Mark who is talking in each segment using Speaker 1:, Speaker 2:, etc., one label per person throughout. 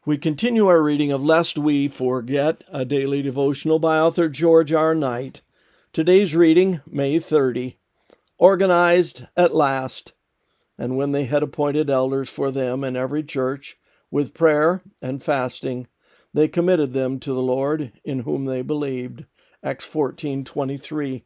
Speaker 1: We continue our reading of Lest We Forget, a daily devotional by author George R. Knight. Today's reading, May 30. Organized at last. And when they had appointed elders for them in every church, with prayer and fasting, they committed them to the Lord, in whom they believed. Acts 14:23.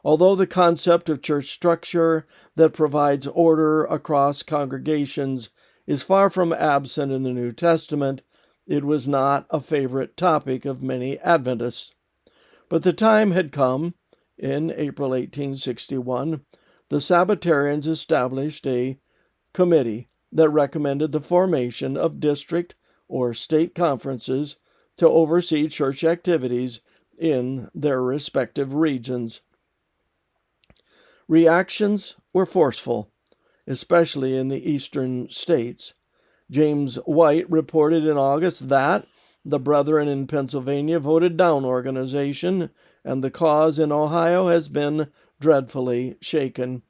Speaker 1: Although the concept of church structure that provides order across congregations is far from absent in the New Testament, it was not a favorite topic of many Adventists. But the time had come. In April 1861, the Sabbatarians established a committee that recommended the formation of district or state conferences to oversee church activities in their respective regions. Reactions were forceful, especially in the eastern states. James White reported in August that the brethren in Pennsylvania voted down organization, and the cause in Ohio has been dreadfully shaken.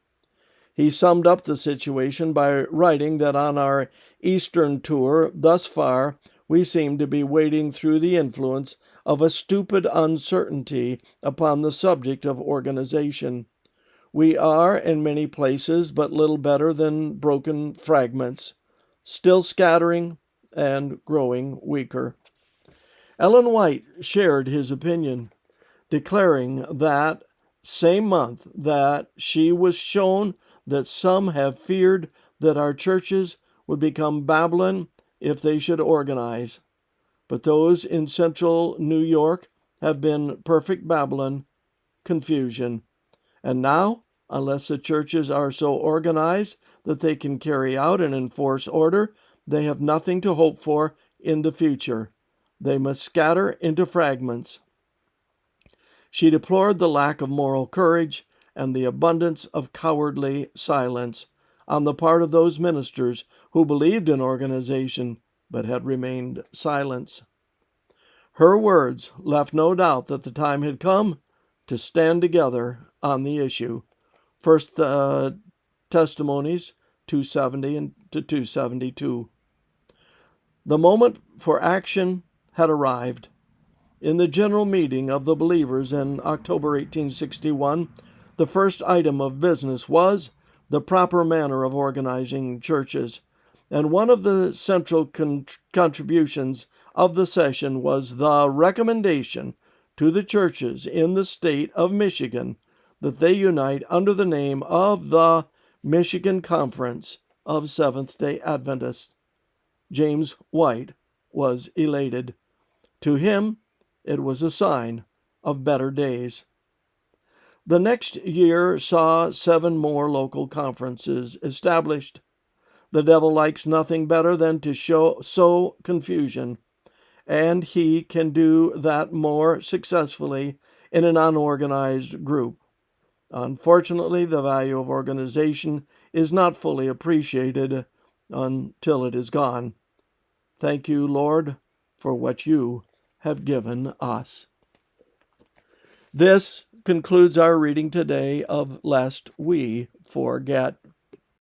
Speaker 1: He summed up the situation by writing that on our eastern tour thus far, we seem to be wading through the influence of a stupid uncertainty upon the subject of organization. We are, in many places, but little better than broken fragments, still scattering and growing weaker. Ellen White shared his opinion, declaring that same month that she was shown that some have feared that our churches would become Babylon if they should organize. But those in central New York have been perfect Babylon, confusion. And now, unless the churches are so organized that they can carry out and enforce order, they have nothing to hope for in the future. They must scatter into fragments. She deplored the lack of moral courage and the abundance of cowardly silence on the part of those ministers who believed in organization but had remained silent. Her words left no doubt that the time had come to stand together on the issue. First Testimonies 270 and to 272. The moment for action had arrived. In the general meeting of the believers in October 1861, the first item of business was the proper manner of organizing churches, and one of the central contributions of the session was the recommendation to the churches in the state of Michigan that they unite under the name of the Michigan Conference of Seventh-day Adventists. James White was elated. To him, it was a sign of better days. The next year saw 7 more local conferences established. The devil likes nothing better than to sow confusion, and he can do that more successfully in an unorganized group. Unfortunately, the value of organization is not fully appreciated until it is gone. Thank you, Lord, for what you have given us. This concludes our reading today of Lest We Forget.